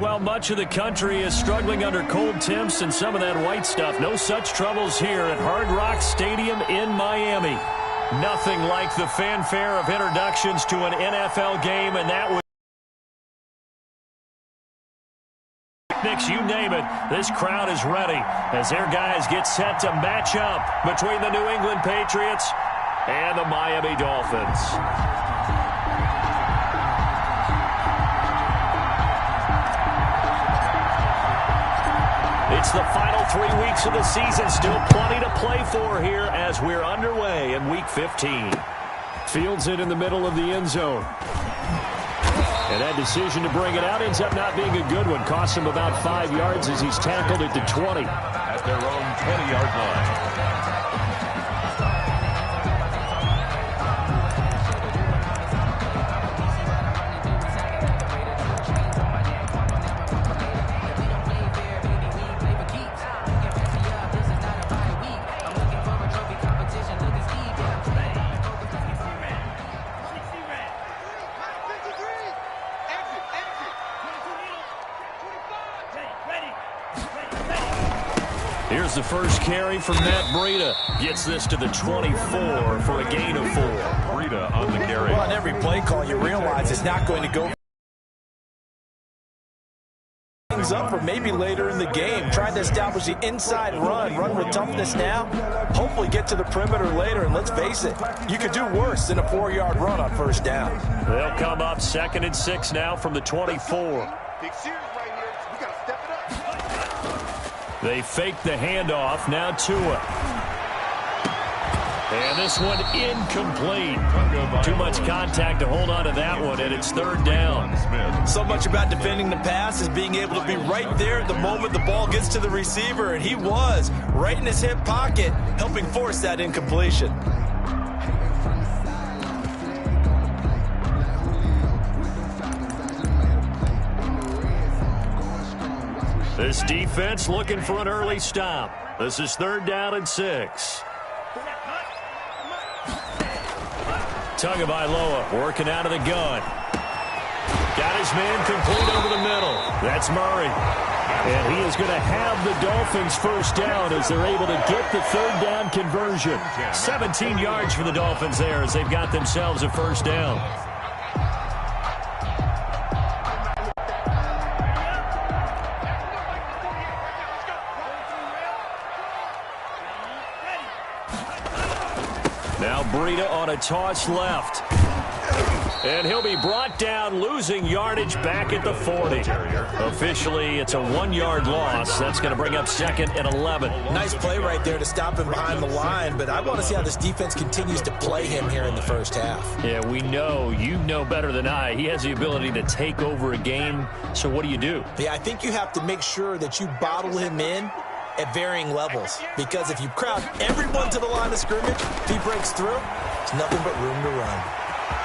Well, much of the country is struggling under cold temps and some of that white stuff. No such troubles here at Hard Rock Stadium in Miami. Nothing like the fanfare of introductions to an NFL game, and that was you name it. This crowd is ready as their guys get set to match up between the New England Patriots and the Miami Dolphins. It's the final 3 weeks of the season. Still plenty to play for here as we're underway in Week 15. Fields it in the middle of the end zone. And that decision to bring it out ends up not being a good one. Costs him about 5 yards as he's tackled it to 20. At their own 20-yard line. Here's the first carry from Matt Breida. Gets this to the 24 for a gain of 4. Breida on the carry. Well, on every play call, you realize it's not going to go things up or maybe later in the game. Trying to establish the inside run with toughness now. Hopefully get to the perimeter later, and let's face it, you could do worse than a 4-yard run on first down. They'll come up 2nd and 6 now from the 24. Big series right here. We got to step it up. They fake the handoff. Now Tua. And this one incomplete. Too much contact to hold on to that one, and it's 3rd down. So much about defending the pass is being able to be right there at the moment the ball gets to the receiver, and he was right in his hip pocket, helping force that incompletion. This defense looking for an early stop. This is 3rd down and 6. Tagovailoa working out of the gun. Got his man complete over the middle. That's Murray. And he is going to have the Dolphins first down as they're able to get the 3rd down conversion. 17 yards for the Dolphins there as they've got themselves a first down. Now Breida on a toss left. And he'll be brought down, losing yardage back at the 40. Officially, it's a 1-yard loss. That's going to bring up 2nd and 11. Nice play right there to stop him behind the line, but I want to see how this defense continues to play him here in the first half. Yeah, we know, you know better than I, he has the ability to take over a game. So what do you do? Yeah, I think you have to make sure that you bottle him in at varying levels, because if you crowd everyone to the line of scrimmage, if he breaks through, there's nothing but room to run.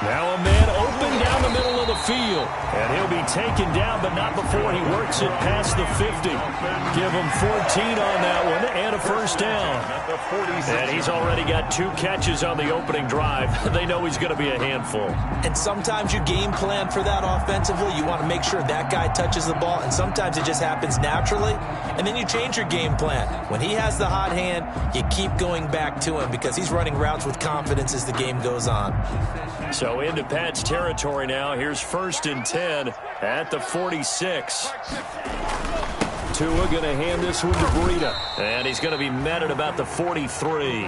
Now a man open down the middle of the field. And he'll be taken down, but not before he works it past the 50. Give him 14 on that one and a first down. And he's already got 2 catches on the opening drive. They know he's going to be a handful. And sometimes you game plan for that offensively. You want to make sure that guy touches the ball, and sometimes it just happens naturally. And then you change your game plan. When he has the hot hand, you keep going back to him because he's running routes with confidence as the game goes on. So into Pat's territory now. Here's 1st and 10 at the 46. Tua going to hand this one to Breida. And he's going to be met at about the 43. The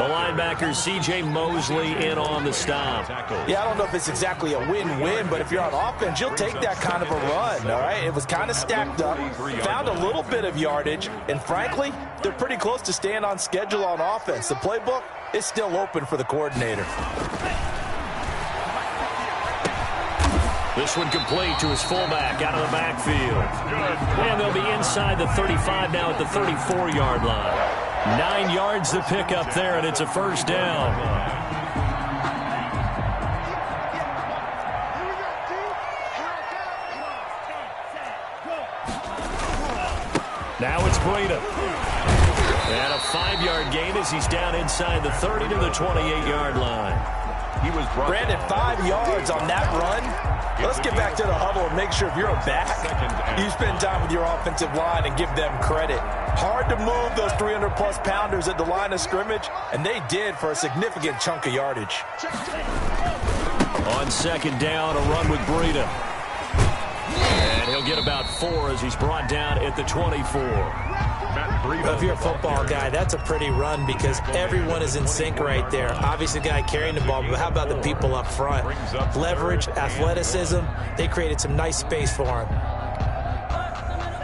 linebacker, C.J. Mosley, in on the stop. Yeah, I don't know if it's exactly a win-win, but if you're on offense, you'll take that kind of a run, all right? It was kind of stacked up, found a little bit of yardage, and frankly, they're pretty close to staying on schedule on offense. The playbook is still open for the coordinator. This one complete to his fullback out of the backfield. And they'll be inside the 35 now at the 34-yard line. 9 yards to pick up there, and it's a first down. Now it's Breida. And a 5-yard gain as he's down inside the 30 to the 28-yard line. Brandon, 5 yards on that run Let's get back to the huddle and make sure if you're a back, you spend time with your offensive line and give them credit. Hard to move those 300-plus pounders at the line of scrimmage, and they did for a significant chunk of yardage. On second down, a run with Breida. And he'll get about 4 as he's brought down at the 24. Well, if you're a football guy, that's a pretty run because everyone is in sync right there. Obviously, the guy carrying the ball, but how about the people up front? Leverage, athleticism, they created some nice space for him.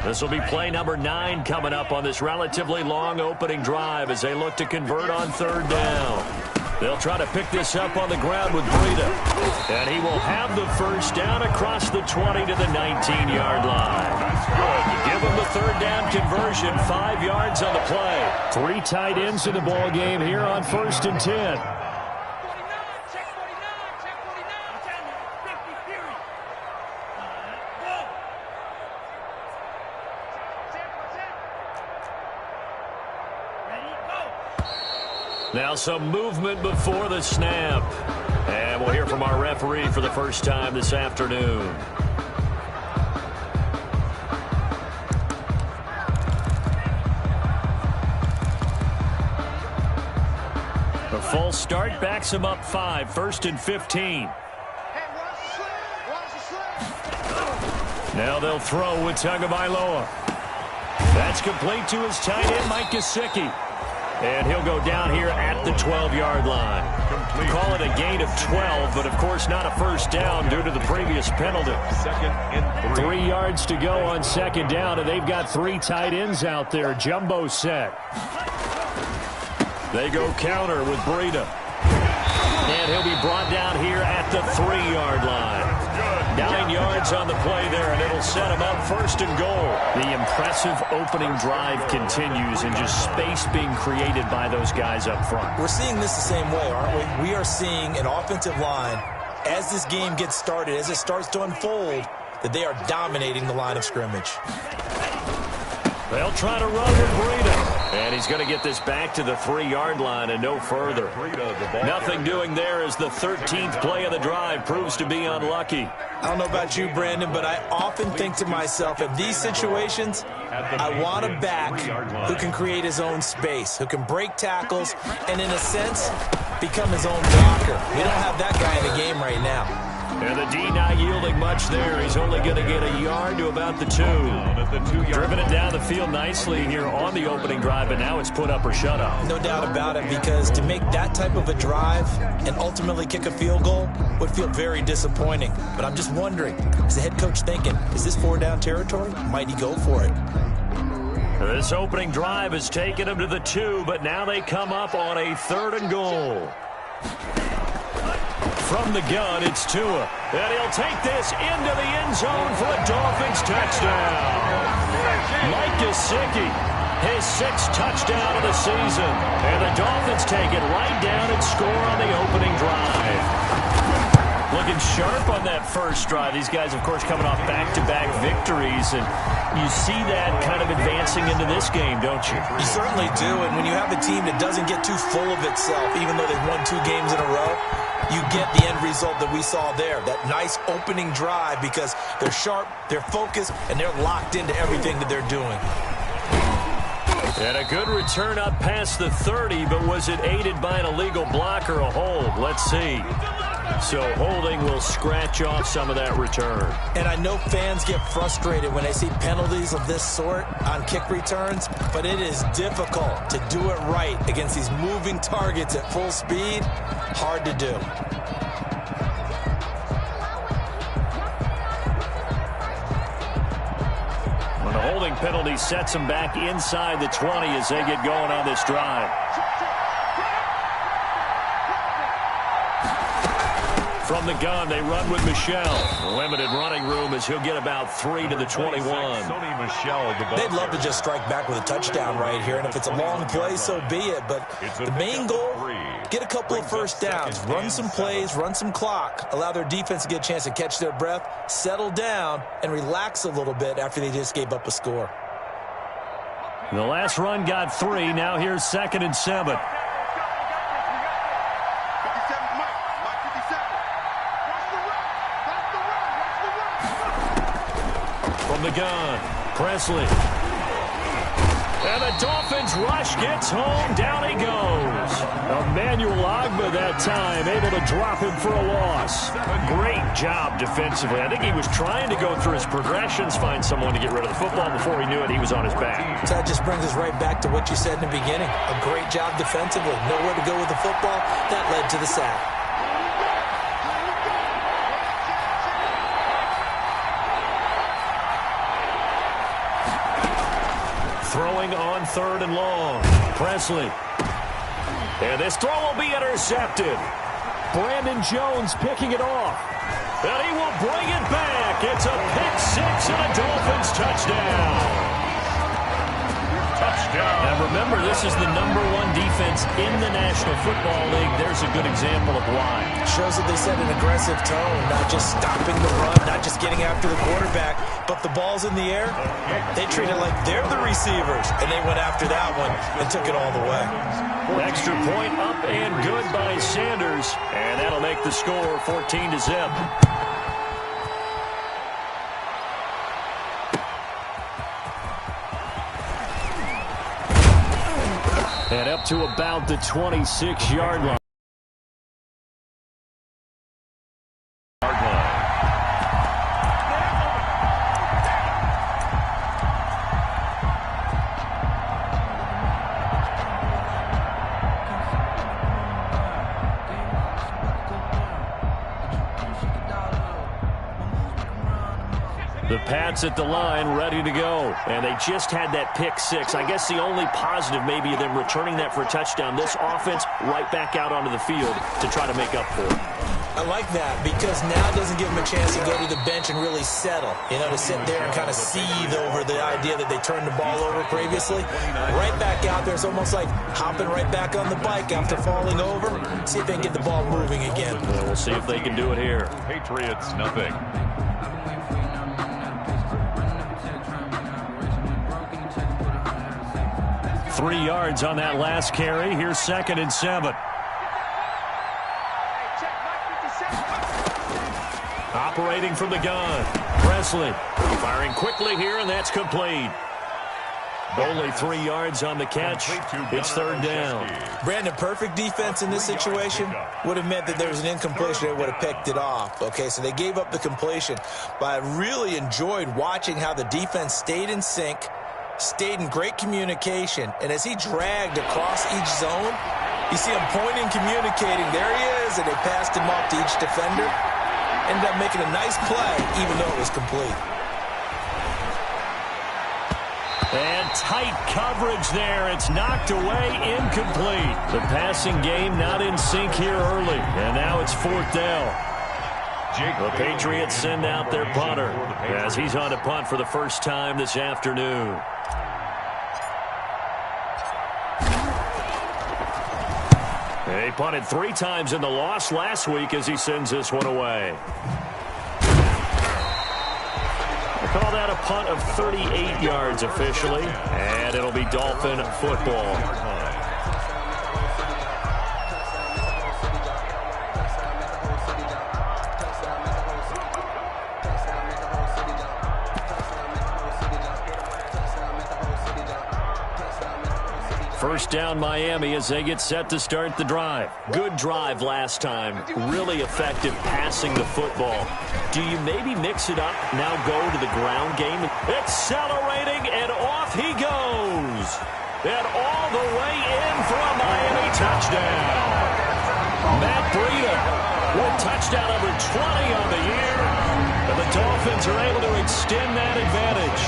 This will be play number 9 coming up on this relatively long opening drive as they look to convert on third down. They'll try to pick this up on the ground with Breida. And he will have the first down across the 20 to the 19-yard line. Give him the third down conversion, 5 yards on the play. 3 tight ends in the ball game here on 1st and 10. Now some movement before the snap. And we'll hear from our referee for the first time this afternoon. A false start backs him up 5, 1st and 15. Now they'll throw with Tagovailoa. That's complete to his tight end, Mike Gesicki. And he'll go down here at the 12-yard line. Call it a gain of 12, but of course not a first down due to the previous penalty. 3 yards to go on second down, and they've got 3 tight ends out there. Jumbo set. They go counter with Breida. And he'll be brought down here at the 3-yard line. 9 yards on the play there, and it'll set him up 1st and goal. The impressive opening drive continues, and just space being created by those guys up front. We're seeing this the same way, aren't we? We are seeing an offensive line, as this game gets started, as it starts to unfold, that they are dominating the line of scrimmage. They'll try to run with Breida. And he's going to get this back to the 3-yard line and no further. Nothing doing there as the 13th play of the drive proves to be unlucky. I don't know about you, Brandon, but I often think to myself, in these situations, I want a back who can create his own space, who can break tackles, and in a sense, become his own blocker. We don't have that guy in the game right now. And the D not yielding much there. He's only going to get a yard to about the 2. Driven it down the field nicely here on the opening drive, and now it's put up or shut up. No doubt about it, because to make that type of a drive and ultimately kick a field goal would feel very disappointing. But I'm just wondering, is the head coach thinking, is this 4-down territory? Might he go for it? This opening drive has taken him to the 2, but now they come up on a 3rd and goal. From the gun, it's Tua. And he'll take this into the end zone for a Dolphins touchdown. Mike Gesicki, his 6th touchdown of the season. And the Dolphins take it right down and score on the opening drive. Looking sharp on that first drive. These guys, of course, coming off back-to-back victories. And you see that kind of advancing into this game, don't you? You certainly do. And when you have a team that doesn't get too full of itself, even though they've won 2 games in a row, you get the end result that we saw there, that nice opening drive, because they're sharp, they're focused, and they're locked into everything that they're doing. And a good return up past the 30, but was it aided by an illegal block or a hold? Let's see. So holding will scratch off some of that return. And I know fans get frustrated when they see penalties of this sort on kick returns, but it is difficult to do it right against these moving targets at full speed. Hard to do. When the holding penalty sets them back inside the 20 as they get going on this drive. From the gun, they run with Michel. Limited running room as he'll get about 3 to the 21. They'd love to just strike back with a touchdown right here, and if it's a long play, so be it. But the main goal, get a couple of first downs, run some plays, run some clock, allow their defense to get a chance to catch their breath, settle down, and relax a little bit after they just gave up a score. The last run got 3. Now here's 2nd and 7. the gun. Presley. And the Dolphins rush gets home. Down he goes. Emmanuel Ogbah that time able to drop him for a loss. Great job defensively. I think he was trying to go through his progressions, find someone to get rid of the football. Before he knew it, he was on his back. So that just brings us right back to what you said in the beginning. A great job defensively. Nowhere to go with the football. That led to the sack. Throwing on 3rd and long. Presley. And this throw will be intercepted. Brandon Jones picking it off. And he will bring it back. It's a pick 6 and a Dolphins touchdown. Touchdown. Now remember, this is the #1 defense in the National Football League. There's a good example of why. Shows that they set an aggressive tone, not just stopping the run, not just getting after the quarterback, but the ball's in the air. They treat it like they're the receivers, and they went after that one and took it all the way. Extra point up and good by Sanders, and that'll make the score 14-0. And up to about the 26-yard line. The Pats at the line, ready to go. And they just had that pick 6. I guess the only positive maybe of them returning that for a touchdown. This offense right back out onto the field to try to make up for it. I like that because now it doesn't give them a chance to go to the bench and really settle. You know, to sit there and kind of seethe over the idea that they turned the ball over previously. Right back out there. It's almost like hopping right back on the bike after falling over. See if they can get the ball moving again. Well, we'll see if they can do it here. Patriots, nothing. 3 yards on that last carry. Here's 2nd and 7. Operating from the gun. Presley firing quickly here, and that's complete. Only 3 yards on the catch. It's 3rd down. Brandon, perfect defense in this situation would have meant that there was an incompletion. They would have picked it off. Okay, so they gave up the completion. But I really enjoyed watching how the defense stayed in sync, stayed in great communication, and as he dragged across each zone, you see him pointing, communicating. There he is, and they passed him off to each defender. Ended up making a nice play, even though it was complete. And tight coverage there. It's knocked away, incomplete. The passing game not in sync here early, and now it's 4th down. The Patriots send out their punter as he's on to punt for the first time this afternoon. He punted 3 times in the loss last week as he sends this one away. We'll call that a punt of 38 yards officially, and it'll be Dolphin football. First down Miami as they get set to start the drive. Good drive last time. Really effective passing the football. Do you maybe mix it up, now go to the ground game? Accelerating, and off he goes. And all the way in for a Miami touchdown. Matt Breida with touchdown number 20 on the year. And the Dolphins are able to extend that advantage.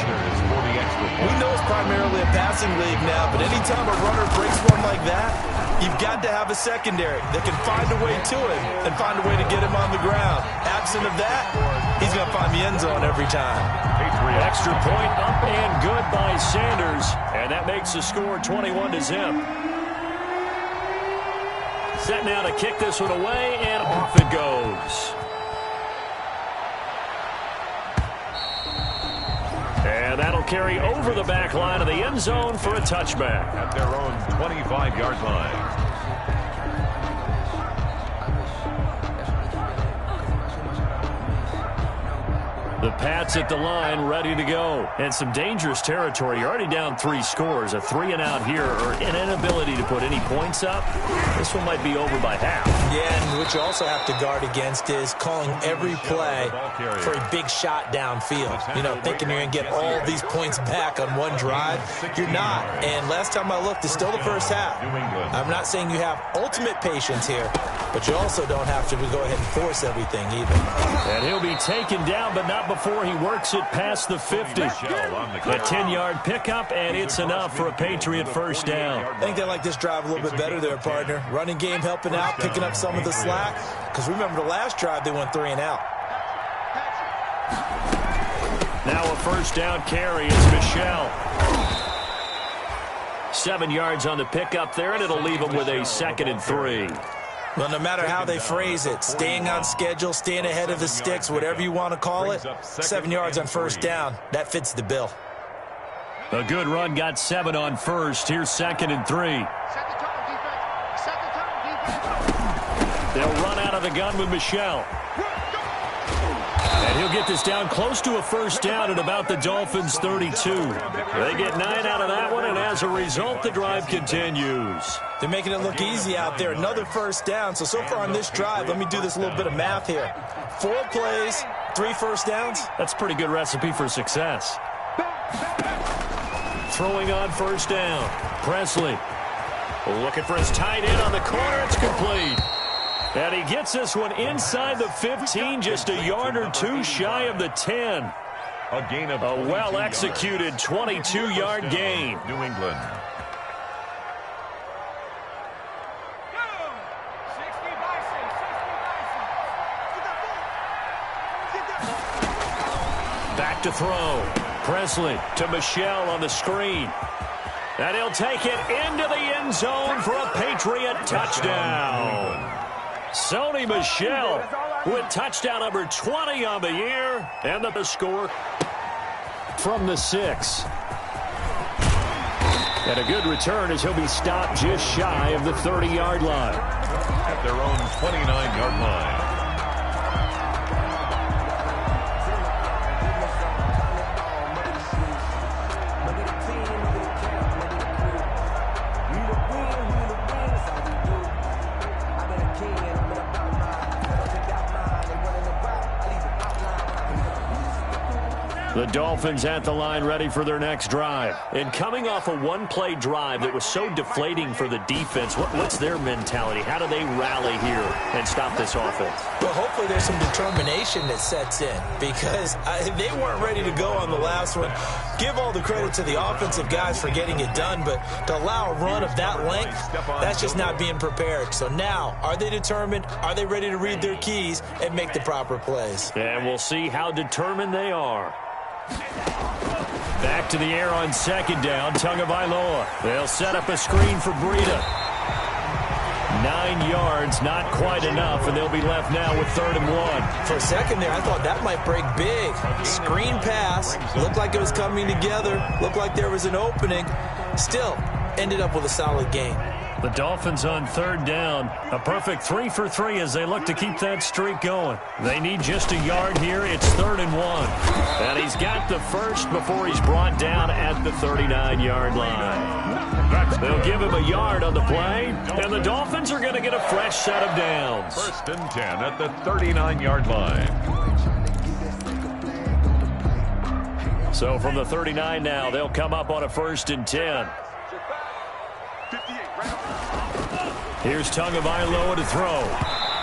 We know it's primarily a passing league now, but anytime a runner breaks one like that, you've got to have a secondary that can find a way to him and find a way to get him on the ground. Absent of that, he's going to find the end zone every time. Extra point up and good by Sanders, and that makes the score 21-0. Set now to kick this one away, and off it goes. And that'll carry over the back line of the end zone for a touchback. At their own 25-yard line. The Pats at the line, ready to go. And some dangerous territory. You're already down 3 scores. A 3-and-out here, or an inability to put any points up. This one might be over by half. Yeah, and what you also have to guard against is calling every play for a big shot downfield. You know, thinking you're going to get all these points back on one drive. You're not. And last time I looked, it's still the first half. I'm not saying you have ultimate patience here, but you also don't have to go ahead and force everything either. And he'll be taken down, but not before he works it past the 50. A 10-yard pickup, and it's enough for a Patriot first down. I think they like this drive a little bit better there, partner. Running game helping out, picking up some of the slack. Because remember, the last drive, they went 3-and-out. Now a first down carry. It's Michel. 7 yards on the pickup there, and it'll leave him with a 2nd and 3. Well, no matter how they phrase it, staying on schedule, staying ahead of the sticks, whatever you want to call it, 7 yards on first down, that fits the bill. A good run, got 7 on first. Here's 2nd and 3. They'll run out of the gun with Michel. And he'll get this down close to a first down at about the Dolphins' 32. They get 9 out of that one, and as a result, the drive continues. They're making it look easy out there. Another first down. So far on this drive, let me do this little bit of math here. 4 plays, 3 first downs. That's a pretty good recipe for success. Throwing on first down. Presley looking for his tight end on the corner. It's complete. And he gets this one inside the 15, just a yard or 2 shy of the 10. A gain of a well-executed 22-yard gain. New England. Back to throw. Presley to Michel on the screen. And he'll take it into the end zone for a Patriot touchdown. Sony Michel with touchdown number 20 on the year, and the score from the 6. And a good return as he'll be stopped just shy of the 30-yard line. At their own 29-yard line. The Dolphins at the line, ready for their next drive. And coming off a one-play drive that was so deflating for the defense, what's their mentality? How do they rally here and stop this offense? Well, hopefully there's some determination that sets in, because they weren't ready to go on the last one. Give all the credit to the offensive guys for getting it done, but to allow a run of that length, that's just not being prepared. So now, are they determined? Are they ready to read their keys and make the proper plays? And we'll see how determined they are. Back to the air on second down. Tagovailoa. They'll set up a screen for Breida. 9 yards, not quite enough, and they'll be left now with 3rd and 1. For a second there, I thought that might break big. Screen pass. Looked like it was coming together. Looked like there was an opening. Still, ended up with a solid gain. The Dolphins on 3rd down. A perfect 3 for 3 as they look to keep that streak going. They need just a yard here. It's 3rd and 1. And he's got the first before he's brought down at the 39-yard line. They'll give him a yard on the play, and the Dolphins are going to get a fresh set of downs. 1st and 10 at the 39-yard line. So from the 39 now, they'll come up on a 1st and 10. Here's Tagovailoa to throw.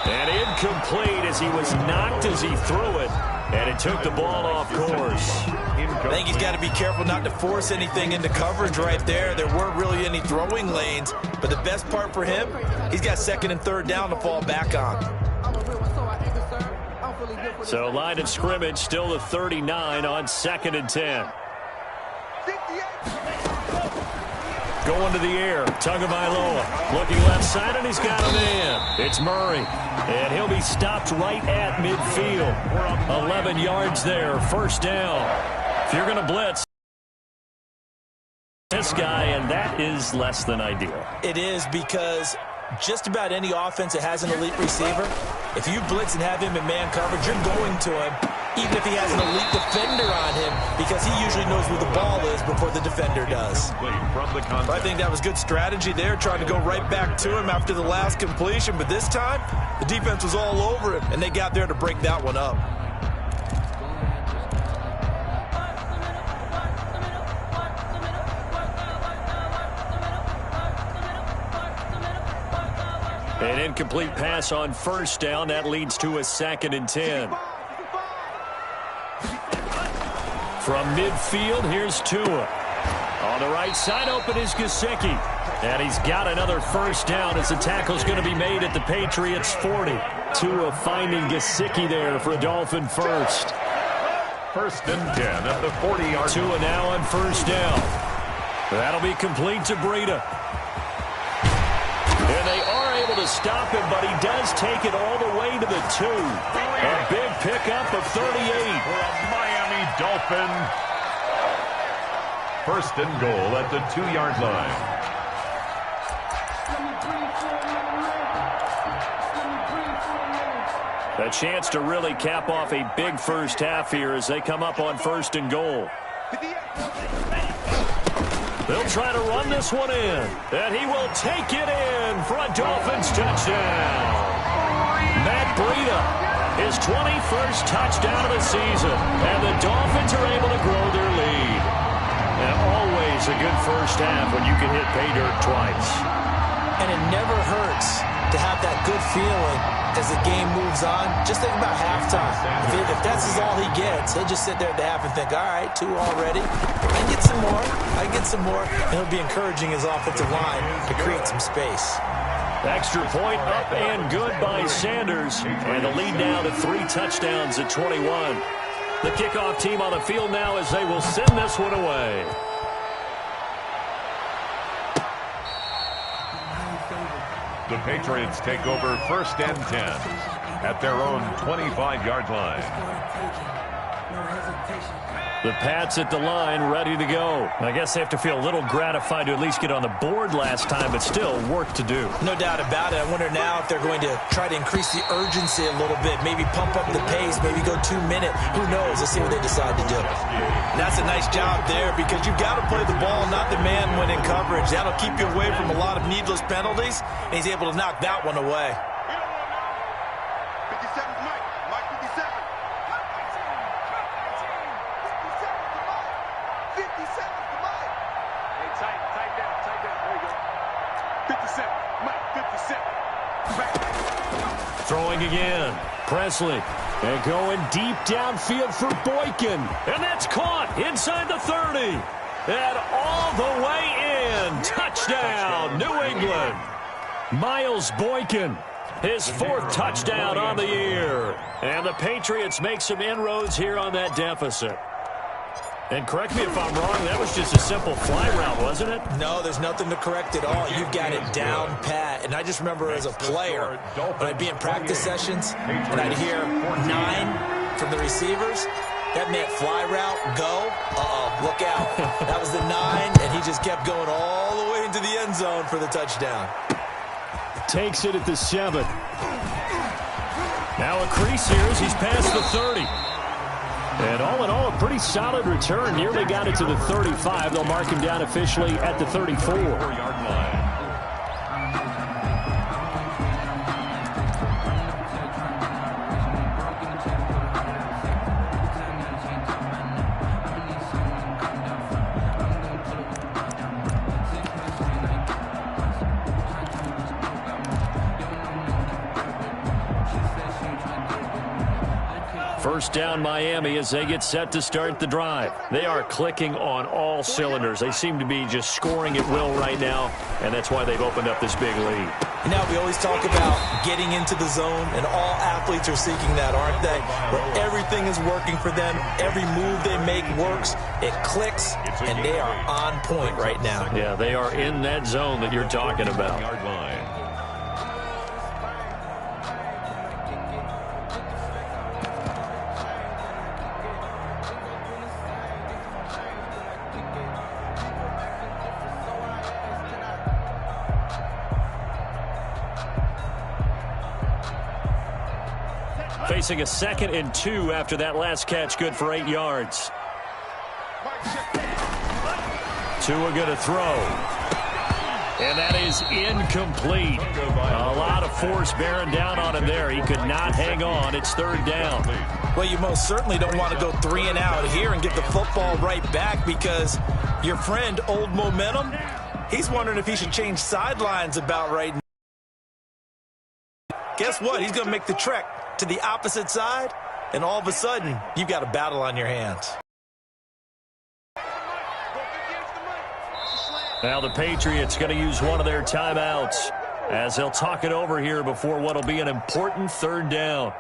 And incomplete as he was knocked as he threw it. And it took the ball off course. I think he's got to be careful not to force anything into coverage right there. There weren't really any throwing lanes. But the best part for him, he's got 2nd and 3rd down to fall back on. So line of scrimmage still the 39 on 2nd and 10. Going to the air, Tagovailoa looking left side, and he's got him in. It's Murray, and he'll be stopped right at midfield. 11 yards there, 1st down. If you're going to blitz this guy, and that is less than ideal. It is, because just about any offense that has an elite receiver, if you blitz and have him in man coverage, you're going to him. even if he has an elite defender on him, because he usually knows where the ball is before the defender does. I think that was good strategy there, trying to go right back to him after the last completion, but this time, the defense was all over him, and they got there to break that one up. An incomplete pass on first down. That leads to a 2nd and 10. From midfield, here's Tua. On the right side, open is Gesicki. And he's got another first down as the tackle's going to be made at the Patriots' 40. Tua finding Gesicki there for a Dolphin first. 1st and 10 at the 40-yard line. Tua now on first down. That'll be complete to Breida. And they are able to stop him, but he does take it all the way to the 2. A big pickup of 38. For a Miami Dolphin. 1st and goal at the 2-yard line. A chance to really cap off a big first half here as they come up on 1st and goal. They'll try to run this one in, and he will take it in for a Dolphins touchdown. Matt Breida, his 21st touchdown of the season, and the Dolphins are able to grow their lead. And always a good first half when you can hit pay dirt twice. And it never hurts to have that good feeling as the game moves on. Just think about halftime. If that's all he gets, he'll just sit there at the half and think, all right, 2 already. I get some more. I get some more. And he'll be encouraging his offensive line to create some space. Extra point up and good by Sanders. And the lead now to 3 touchdowns at 21. The kickoff team on the field now as they will send this one away. The Patriots take over 1st and 10 at their own 25-yard line. The Pats at the line, ready to go. I guess they have to feel a little gratified to at least get on the board last time, but still work to do. No doubt about it. I wonder now if they're going to try to increase the urgency a little bit, maybe pump up the pace, maybe go 2-minute. Who knows? Let's see what they decide to do. And that's a nice job there because you've got to play the ball, not the man when in coverage. That'll keep you away from a lot of needless penalties, and he's able to knock that one away. 57's Mike. Mike 57. 57's to Mike. Hey, tight down. There you go. 57. Mike 57. Throwing again. Presley. And going deep downfield for Boykin. And that's caught inside the 30. And all the way in. Touchdown, New England. Miles Boykin, his 4th touchdown on the year. And the Patriots make some inroads here on that deficit. And correct me if I'm wrong, that was just a simple fly route, wasn't it? No, there's nothing to correct at all. You've got it down pat. And I just remember as a player, when I'd be in practice sessions, and I'd hear 9 from the receivers, that meant fly route, go. Look out. That was the 9, and he just kept going all the way into the end zone for the touchdown. Takes it at the 7. Now a crease here as he's past the 30. And all in all, a pretty solid return. Nearly got it to the 35. They'll mark him down officially at the 34-yard line. First down Miami as they get set to start the drive. They are clicking on all cylinders. They seem to be just scoring at will right now, and that's why they've opened up this big lead. And now we always talk about getting into the zone, and all athletes are seeking that, aren't they? Where everything is working for them, every move they make works, it clicks, and they are on point right now. Yeah, they are in that zone that you're talking about. Facing a 2nd and 2 after that last catch, good for 8 yards. Tua going to throw. And that is incomplete. A lot of force bearing down on him there. He could not hang on. It's 3rd down. Well, you most certainly don't want to go 3 and out here and get the football right back, because your friend, Old Momentum, he's wondering if he should change sidelines about right now. Guess what? He's going to make the trek to the opposite side, and all of a sudden, you've got a battle on your hands. Now the Patriots going to use one of their timeouts as they'll talk it over here before what will be an important 3rd down.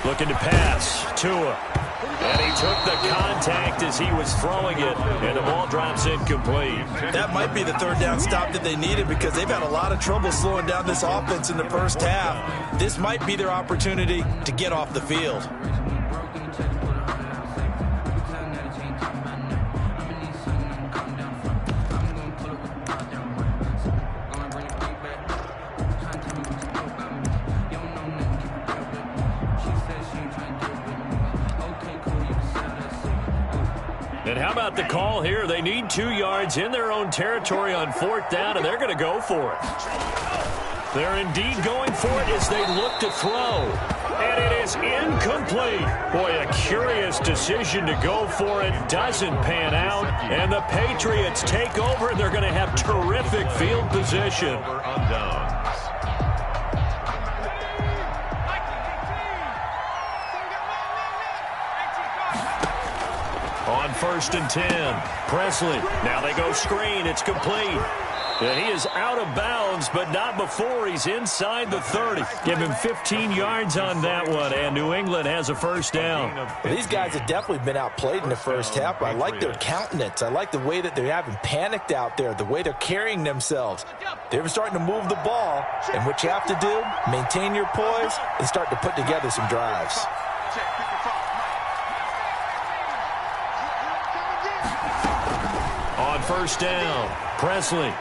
Looking to pass. Tua. And he took the contact as he was throwing it, and the ball drops incomplete. That might be the 3rd down stop that they needed, because they've had a lot of trouble slowing down this offense in the first half. This might be their opportunity to get off the field. And how about the call here? They need 2 yards in their own territory on 4th down, and they're going to go for it. They're indeed going for it as they look to throw. And it is incomplete. Boy, a curious decision to go for it. Doesn't pan out. And the Patriots take over, and they're going to have terrific field position. On downs. On 1st and 10, Presley. Now they go screen. It's complete. And he is out of bounds, but not before he's inside the 30. Give him 15 yards on that one, and New England has a 1st down. Well, these guys have definitely been outplayed in the first half, but I like their countenance. I like the way that they're having panicked out there, the way they're carrying themselves. They're starting to move the ball, and what you have to do, maintain your poise and start to put together some drives. On 1st down, Presley.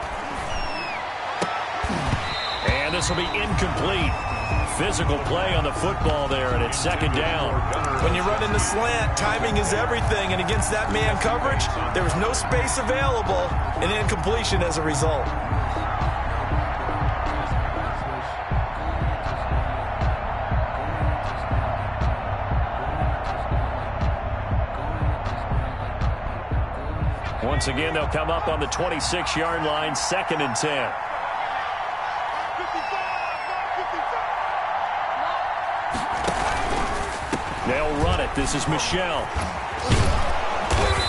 And this will be incomplete. Physical play on the football there, and it's 2nd down. When you run in the slant, timing is everything, and against that man coverage, there was no space available, and incompletion as a result. Once again, they'll come up on the 26-yard line, 2nd and 10. They'll run it. This is Michel.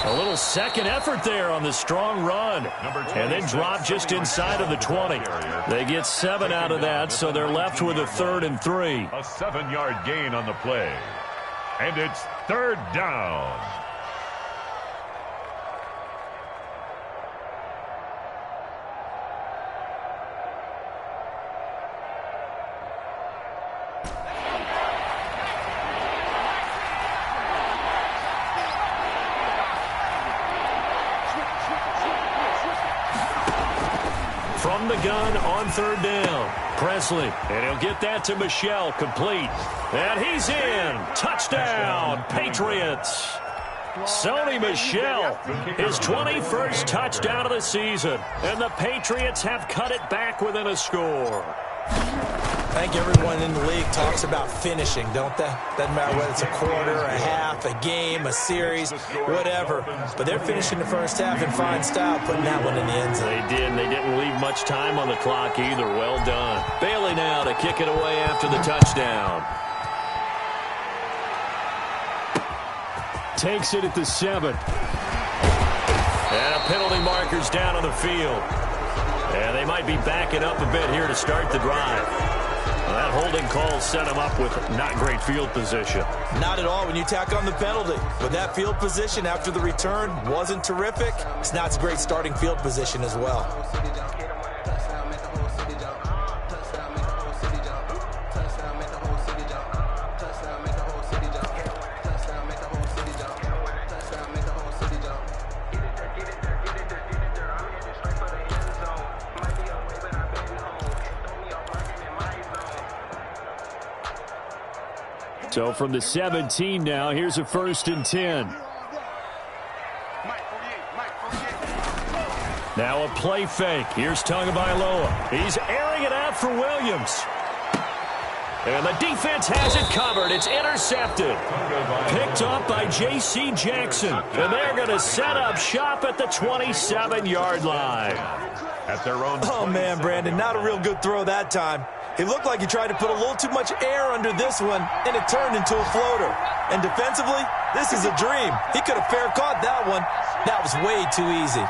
A little second effort there on the strong run. And then drop just inside of the 20. They get 7 out of that, so they're left with a 3rd and 3. A 7-yard gain on the play. And it's 3rd down. From the gun on 3rd down, Presley. And he'll get that to Michel, complete. And he's in. Touchdown, Patriots. Sony Michel, his 21st touchdown of the season. And the Patriots have cut it back within a score. I think everyone in the league talks about finishing, don't they? Doesn't matter whether it's a quarter, a half, a game, a series, whatever. But they're finishing the first half in fine style, putting that one in the end zone. They did, and they didn't leave much time on the clock either. Well done. Bailey now to kick it away after the touchdown. Takes it at the 7. And a penalty marker's down on the field. And they might be backing up a bit here to start the drive. Well, that holding call set him up with not great field position. Not at all when you tack on the penalty. But that field position after the return wasn't terrific. It's not a great starting field position as well. So from the 17 now, here's a 1st and 10. Now a play fake. Here's Tagovailoa. He's airing it out for Williams. And the defense has it covered. It's intercepted. Picked up by J.C. Jackson. And they're going to set up shop at the 27-yard line. At their own. Oh, man, Brandon, not a real good throw that time. It looked like he tried to put a little too much air under this one, and it turned into a floater. And defensively, this is a dream. He could have fair caught that one. That was way too easy.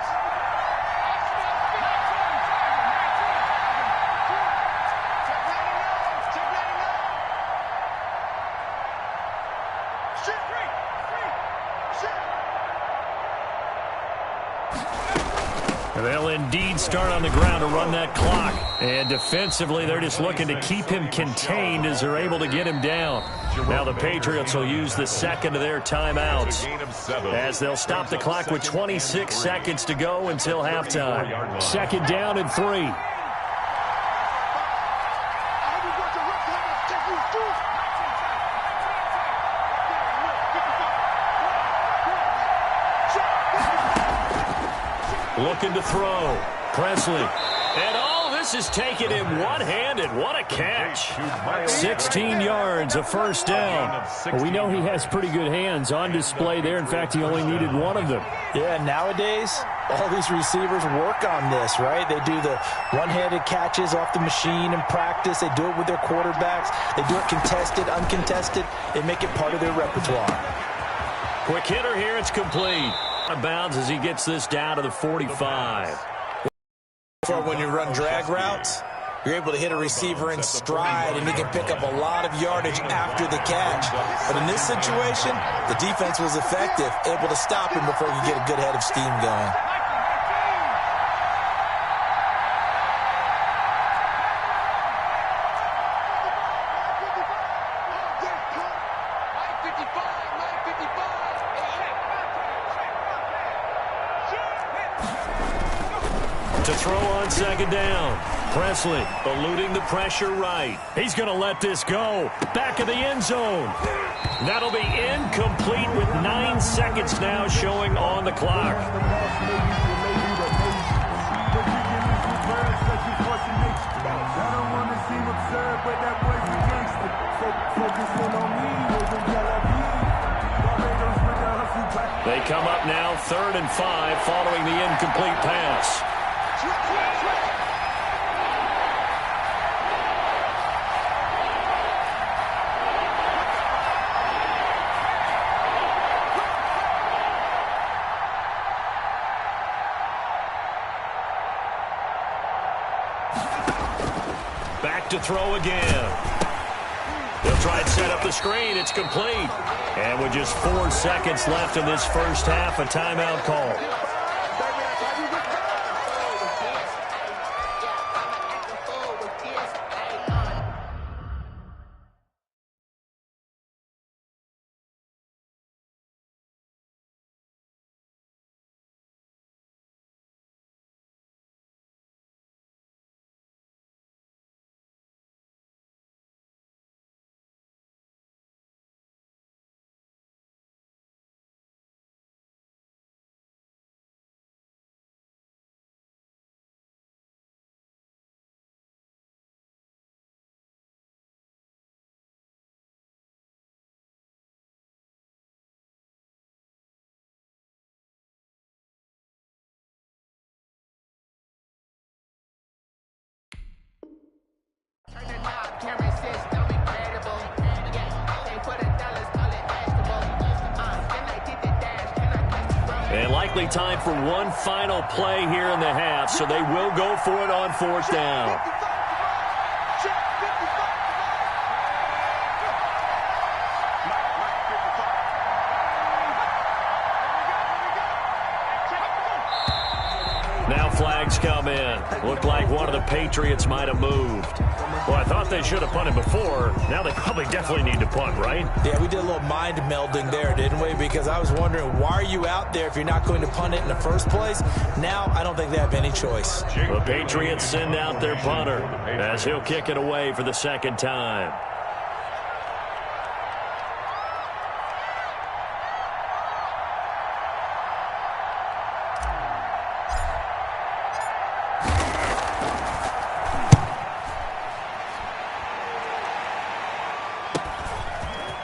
They'll indeed start on the ground to run that clock. And defensively, they're just looking to keep him contained as they're able to get him down. Now the Patriots will use the second of their timeouts as they'll stop the clock with 26 seconds to go until halftime. 2nd down and 3. Looking to throw. Presley. And all this is taking him one-handed. What a catch. 16 yards, a 1st down. Well, we know he has pretty good hands on display there. In fact, he only needed one of them. Yeah, nowadays, all these receivers work on this, right? They do the one-handed catches off the machine in practice. They do it with their quarterbacks. They do it contested, uncontested. They make it part of their repertoire. Quick hitter here. It's complete. Out of bounds as he gets this down to the 45. When you run drag routes, you're able to hit a receiver in stride, and he can pick up a lot of yardage after the catch. But in this situation, the defense was effective, able to stop him before you get a good head of steam going. To throw on 2nd down. Presley eluding the pressure right. He's going to let this go. Back of the end zone. That'll be incomplete with 9 seconds now showing on the clock. They come up now 3rd and 5 following the incomplete pass. Back to throw again. They'll try and set up the screen. It's complete. And with just 4 seconds left in this first half, a timeout call. And likely time for one final play here in the half, so they will go for it on 4th down. Now flags come in. Looked like one of the Patriots might have moved. Well, I thought they should have punted before. Now they probably definitely need to punt, right? Yeah, we did a little mind melding there, didn't we? Because I was wondering, why are you out there if you're not going to punt it in the first place? Now, I don't think they have any choice. The Patriots send out their punter as he'll kick it away for the 2nd time.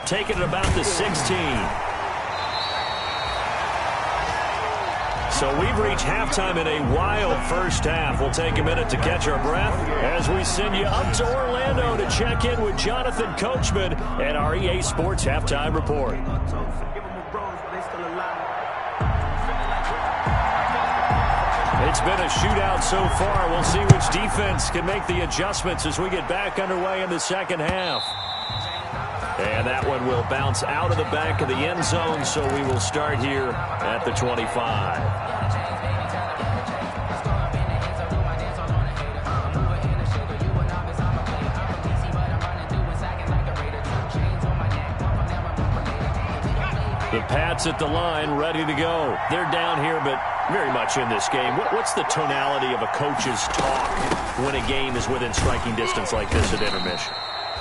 taking it about the 16. So we've reached halftime in a wild first half. We'll take a minute to catch our breath as we send you up to Orlando to check in with Jonathan Coachman and our EA Sports Halftime Report. It's been a shootout so far. We'll see which defense can make the adjustments as we get back underway in the second half. And that one will bounce out of the back of the end zone, so we will start here at the 25. The Pats at the line, ready to go. They're down here, but very much in this game. What's the tonality of a coach's talk when a game is within striking distance like this at intermission?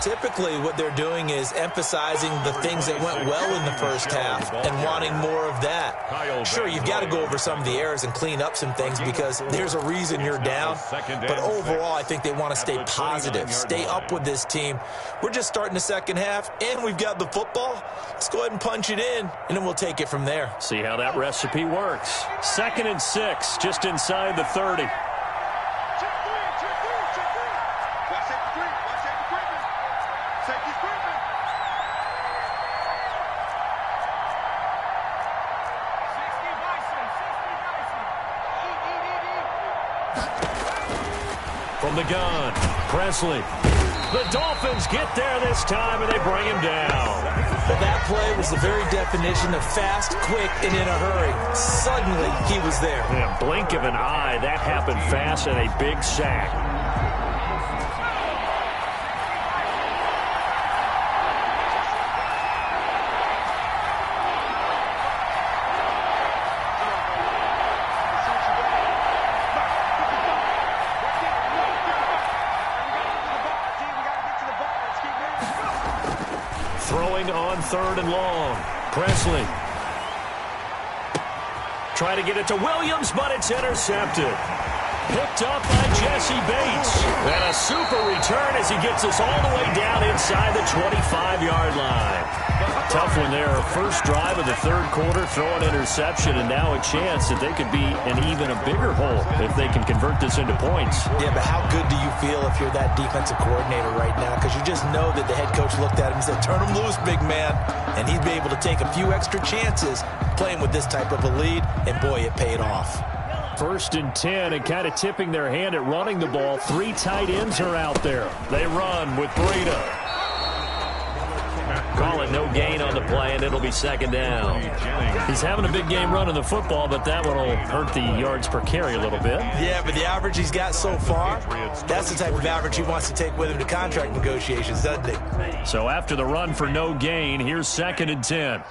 Typically, what they're doing is emphasizing the things that went well in the first half and wanting more of that. Sure, you've got to go over some of the errors and clean up some things because there's a reason you're down. But overall, I think they want to stay positive, stay up with this team. We're just starting the second half, and we've got the football. Let's go ahead and punch it in, and then we'll take it from there. See how that recipe works. 2nd and 6, just inside the 30. From the gun, Presley. The Dolphins get there this time, and they bring him down. But that play was the very definition of fast, quick, and in a hurry. Suddenly, he was there. In a blink of an eye, that happened fast and a big sack. Throwing on 3rd and long. Presley. Try to get it to Williams, but it's intercepted. Picked up by Jesse Bates. And a super return as he gets us all the way down inside the 25-yard line. Tough one there. First drive of the 3rd quarter, throw an interception, and now a chance that they could be in even a bigger hole if they can convert this into points. Yeah, but how good do you feel if you're that defensive coordinator right now? Because you just know that the head coach looked at him and said, turn him loose, big man. And he'd be able to take a few extra chances playing with this type of a lead, and boy, it paid off. 1st and 10, and kind of tipping their hand at running the ball. 3 tight ends are out there. They run with Breida. Call it no gain on the play, and it'll be 2nd down. He's having a big game running the football, but that one will hurt the yards per carry a little bit. Yeah, but the average he's got so far, that's the type of average he wants to take with him to contract negotiations, doesn't he? So after the run for no gain, here's 2nd and 10.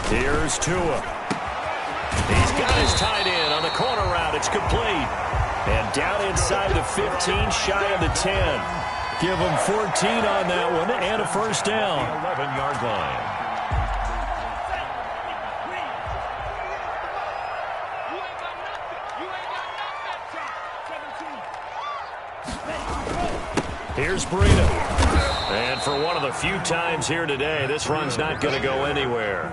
Here's Tua. He's got his tight end on the corner route. It's complete. And down inside the 15, shy of the 10. Give him 14 on that one and a 1st down. 11-yard line. Here's Breida. And for one of the few times here today, this run's not going to go anywhere.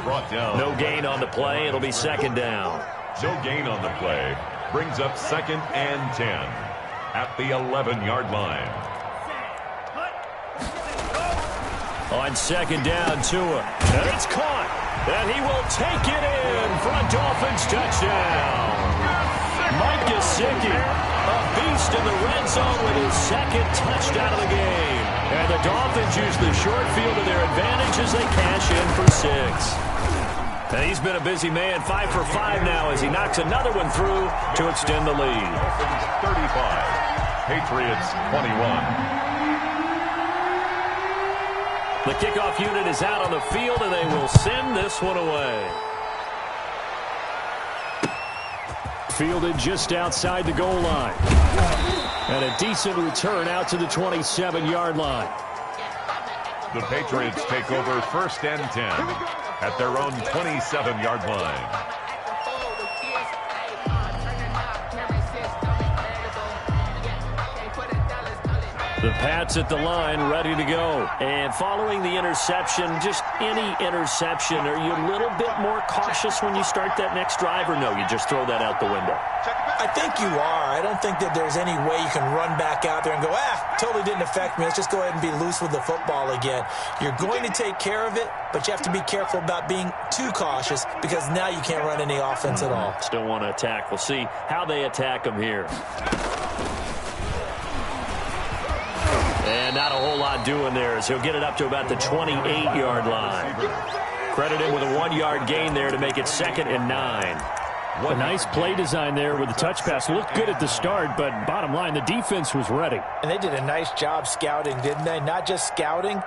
Brought down. No gain on the play. It'll be 2nd down. No gain on the play. Brings up 2nd and 10 at the 11-yard line. On 2nd down, Tua. And it's caught. And he will take it in for a Dolphins touchdown. Mike Gesicki, a beast in the red zone with his 2nd touchdown of the game. And the Dolphins use the short field to their advantage as they cash in for 6. And he's been a busy man, 5 for 5 now as he knocks another one through to extend the lead. 35, Patriots 21. The kickoff unit is out on the field, and they will send this one away. Fielded just outside the goal line. And a decent return out to the 27-yard line. The Patriots take over 1st and 10 at their own 27-yard line. The Pats at the line, ready to go. And following the interception, just any interception, are you a little bit more cautious when you start that next drive, or no, you just throw that out the window? I think you are. I don't think that there's any way you can run back out there and go, totally didn't affect me. Let's just go ahead and be loose with the football again. You're going to take care of it, but you have to be careful about being too cautious because now you can't run any offense at all. Still want to attack. We'll see how they attack them here. And not a whole lot doing there as he'll get it up to about the 28-yard line. Credit him with a 1-yard gain there to make it 2nd and 9. A nice play design there with the touch pass. Looked good at the start, but bottom line, the defense was ready. And they did a nice job scouting, didn't they? Not just scouting,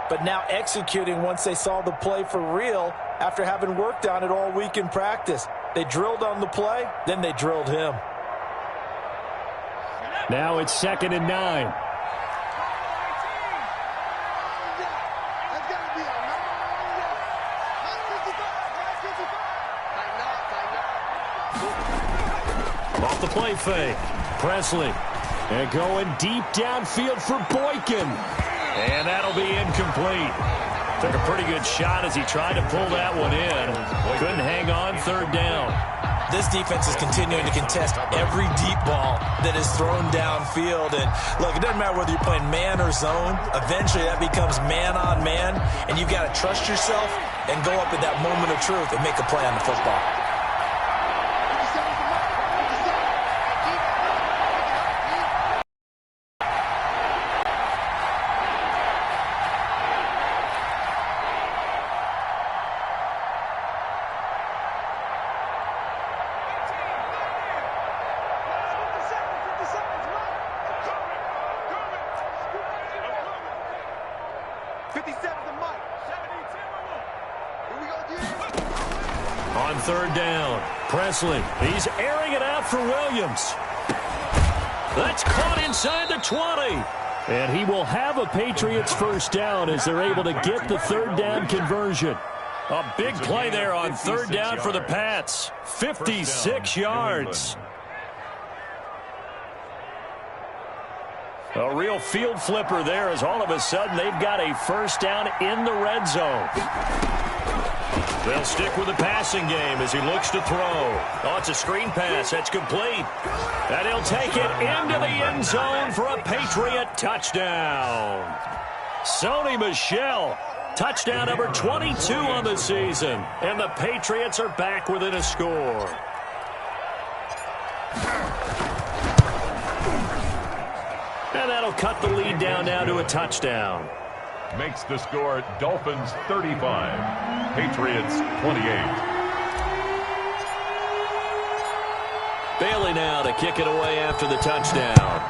but now executing once they saw the play for real after having worked on it all week in practice. They drilled on the play, then they drilled him. Now it's 2nd and 9. Off the play fake. Presley. And going deep downfield for Boykin. And that'll be incomplete. Took a pretty good shot as he tried to pull that one in. Couldn't hang on, 3rd down. This defense is continuing to contest every deep ball that is thrown downfield. And look, it doesn't matter whether you're playing man or zone. Eventually that becomes man on man. And you've got to trust yourself and go up at that moment of truth and make a play on the football. On 3rd down, Presley. He's airing it out for Williams. That's caught inside the 20. And he will have a Patriots 1st down as they're able to get the 3rd down conversion. A big play there on 3rd down for the Pats. 56 yards. A real field flipper there as all of a sudden they've got a 1st down in the red zone. They'll stick with the passing game as he looks to throw. Oh, it's a screen pass. That's complete. And he'll take it into the end zone for a Patriot touchdown. Sony Michel, touchdown number 22 on the season. And the Patriots are back within a score. And that'll cut the lead down now to a touchdown. Makes the score Dolphins 35, Patriots 28. Bailey now to kick it away after the touchdown.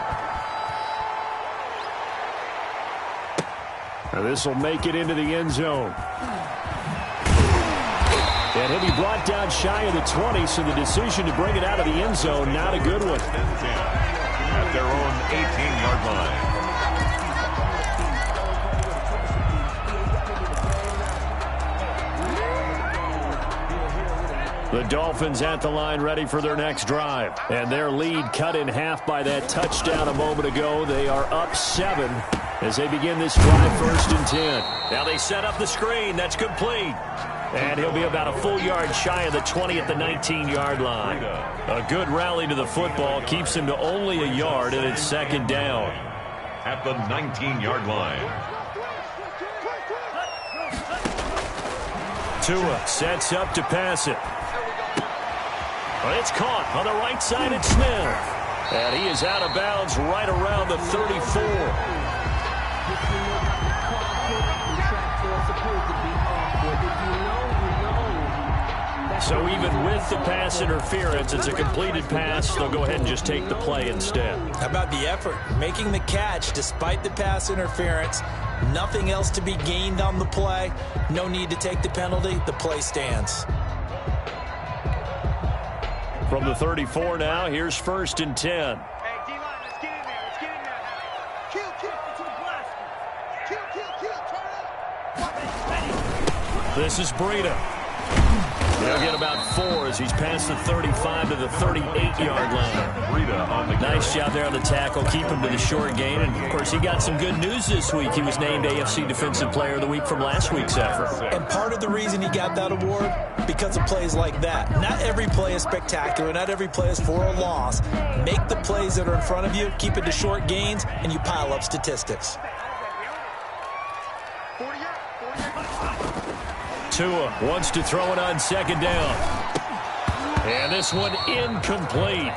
Now this will make it into the end zone. And he'll be brought down shy of the 20, so the decision to bring it out of the end zone, not a good one. At their own 18-yard line. The Dolphins at the line ready for their next drive. And their lead cut in half by that touchdown a moment ago. They are up 7 as they begin this drive 1st and 10. Now they set up the screen. That's complete. And he'll be about a full yard shy of the 20 at the 19-yard line. A good rally to the football keeps him to only a yard, and it's 2nd down. At the 19-yard line. Tua sets up to pass it. But it's caught on the right side at Smith. And he is out of bounds right around the 34. So even with the pass interference, it's a completed pass. They'll go ahead and just take the play instead. How about the effort? Making the catch despite the pass interference. Nothing else to be gained on the play. No need to take the penalty. The play stands. From the 34 now, here's 1st and 10. Hey, D-line, let's get in there. Let's get in there. Kill to the blast. Kill, turn it up. This is Breida. He'll get about 4 as he's past the 35 to the 38-yard line. Nice job there on the tackle. Keep him to the short gain. And, of course, he got some good news this week. He was named AFC Defensive Player of the Week from last week's effort. And part of the reason he got that award, because of plays like that. Not every play is spectacular. Not every play is for a loss. Make the plays that are in front of you, keep it to short gains, and you pile up statistics. Tua wants to throw it on second down. And this one incomplete.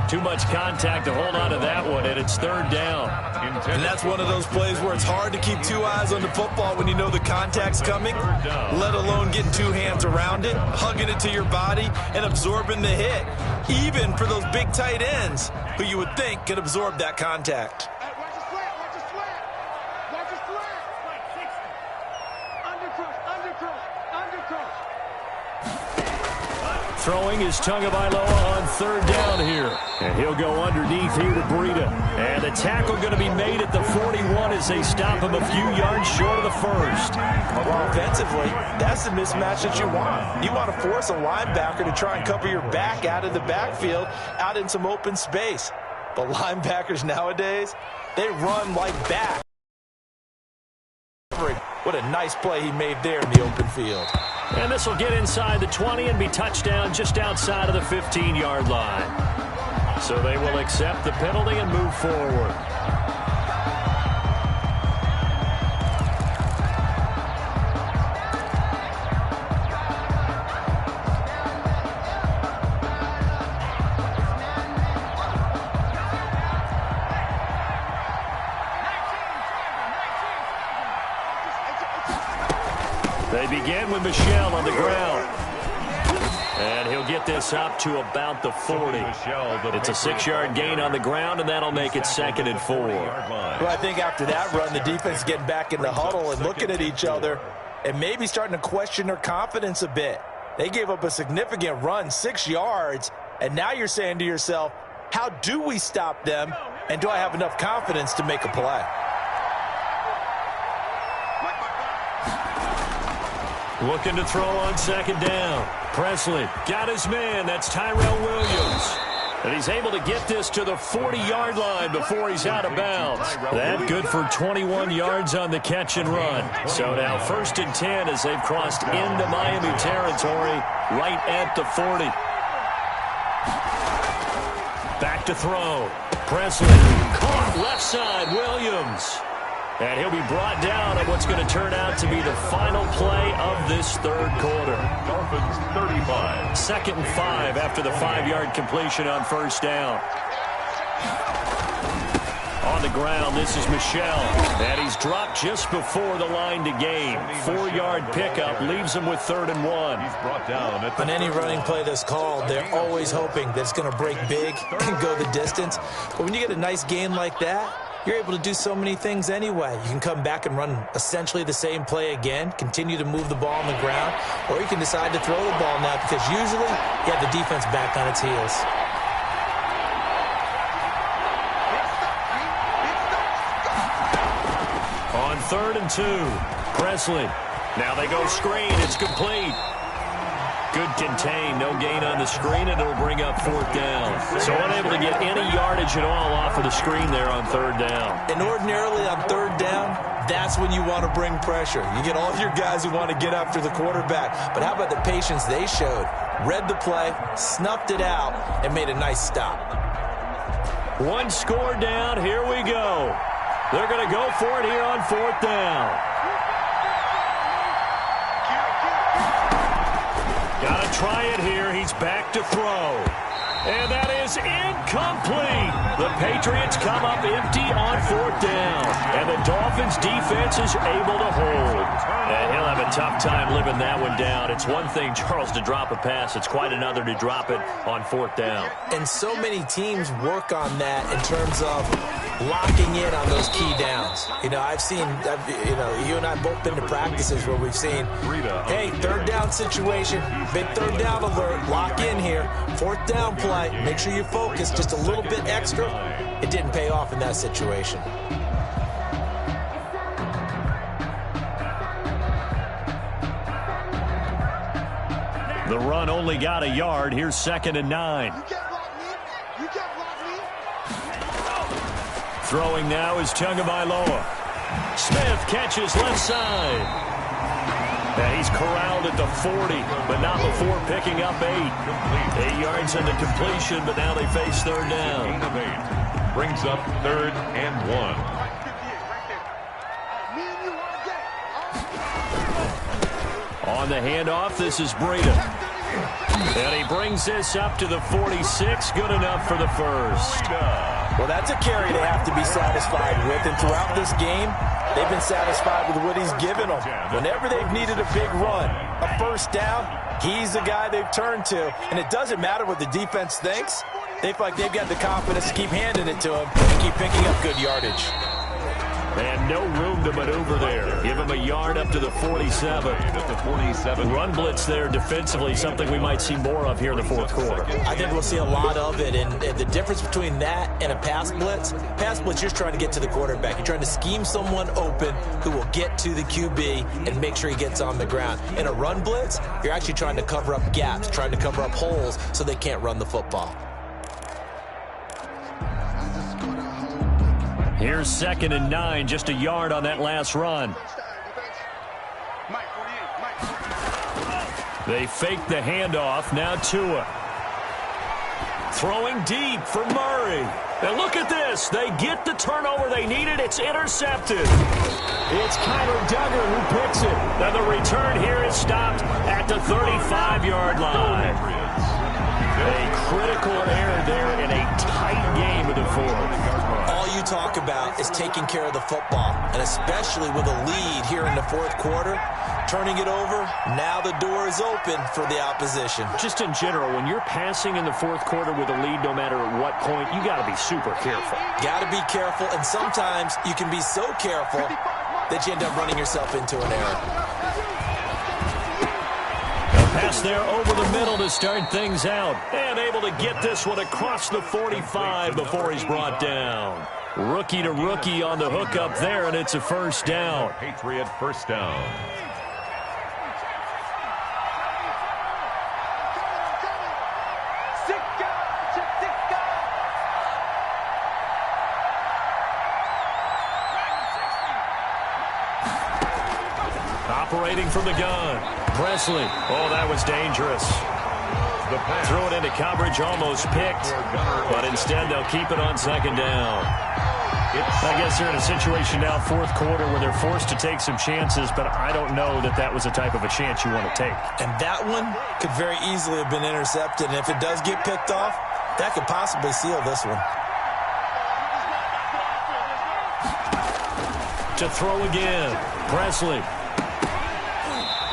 Too much contact to hold on to that one, and it's third down. And that's one of those plays where it's hard to keep 2 eyes on the football when you know the contact's coming, let alone getting 2 hands around it, hugging it to your body, and absorbing the hit. Even for those big tight ends who you would think could absorb that contact. Throwing is Tagovailoa on third down here. And he'll go underneath here to Breida. And the tackle going to be made at the 41 as they stop him a few yards short of the first. Well, offensively, that's the mismatch that you want. You want to force a linebacker to try and cover your back out of the backfield, out in some open space. But linebackers nowadays, they run like back. What a nice play he made there in the open field. And this will get inside the 20 and be touchdown just outside of the 15-yard line. So they will accept the penalty and move forward. They begin with Michel on the ground. And he'll get this up to about the 40. It's a 6-yard gain on the ground, and that'll make it 2nd and 4. Well, I think after that run, the defense is getting back in the huddle and looking at each other and maybe starting to question their confidence a bit. They gave up a significant run, 6 yards, and now you're saying to yourself, how do we stop them, and do I have enough confidence to make a play? Looking to throw on second down. Presley got his man. That's Tyrell Williams. And he's able to get this to the 40-yard line before he's out of bounds. That good for 21 yards on the catch and run. So now 1st and 10 as they've crossed into Miami territory right at the 40. Back to throw. Presley caught left side. Williams. And he'll be brought down at what's going to turn out to be the final play of this third quarter. Dolphins 35. 2nd and 5 after the 5-yard completion on first down. On the ground, this is Michel. And he's dropped just before the line to gain. 4-yard pickup leaves him with 3rd and 1. He's brought down at On any running play that's called, they're always hoping that it's going to break big and go the distance. But when you get a nice gain like that, you're able to do so many things anyway. You can come back and run essentially the same play again, continue to move the ball on the ground, or you can decide to throw the ball now because usually you have the defense back on its heels. On 3rd and 2, Presley. Now they go screen. It's complete. Good contain, no gain on the screen, and it'll bring up 4th down. So unable to get any yardage at all off of the screen there on 3rd down. And ordinarily on 3rd down, that's when you want to bring pressure. You get all of your guys who want to get after the quarterback. But how about the patience they showed? Read the play, snuffed it out, and made a nice stop. 1 score down, here we go. They're going to go for it here on 4th down. Got to try it here. He's back to throw. And that is incomplete. The Patriots come up empty on 4th down. And the Dolphins defense is able to hold. And he'll have a tough time living that one down. It's one thing, Charles, to drop a pass. It's quite another to drop it on 4th down. And so many teams work on that in terms of locking in on those key downs. You know, you and I both been to practices where we've seen, hey, 3rd down situation, big 3rd down alert, lock in here, 4th down play, make sure you focus just a little bit extra. It didn't pay off in that situation. The run only got a yard. Here's 2nd and 9. Throwing now is Tagovailoa. Smith catches left side. And he's corralled at the 40, but not before picking up 8. 8 yards into completion, but now they face 3rd down. Gain of 8. Brings up 3rd and 1. On the handoff, this is Breida. And he brings this up to the 46. Good enough for the first. Well, that's a carry they have to be satisfied with. And throughout this game, they've been satisfied with what he's given them. Whenever they've needed a big run, a first down, he's the guy they've turned to. And it doesn't matter what the defense thinks. They feel like they've got the confidence to keep handing it to him and keep picking up good yardage. And no room to maneuver there. Give him a yard up to the 47. Run blitz there defensively, something we might see more of here in the 4th quarter. I think we'll see a lot of it. And the difference between that and a pass blitz, you're just trying to get to the quarterback. You're trying to scheme someone open who will get to the QB and make sure he gets on the ground. In a run blitz, you're actually trying to cover up gaps, trying to cover up holes so they can't run the football. Here's 2nd and 9, just a yard on that last run. They fake the handoff, now Tua. Throwing deep for Murray. And look at this, they get the turnover they needed, it's intercepted. It's Kyler Duggar who picks it. And the return here is stopped at the 35-yard line. A critical error there in a tight game of the 4th. All you talk about is taking care of the football, and especially with a lead here in the 4th quarter, turning it over, now the door is open for the opposition. Just in general, when you're passing in the 4th quarter with a lead, no matter at what point, you got to be super careful. Got to be careful, and sometimes you can be so careful that you end up running yourself into an error. Pass there over the middle to start things out. And able to get this one across the 45 before he's brought down. Rookie to rookie on the hook up there, and it's a first down. Patriot first down. Operating from the gun. Presley. Oh, that was dangerous. Threw it into coverage, almost picked. But instead, they'll keep it on 2nd down. I guess they're in a situation now, 4th quarter, where they're forced to take some chances, but I don't know that that was the type of a chance you want to take. And that one could very easily have been intercepted. And if it does get picked off, that could possibly seal this one. To throw again. Presley.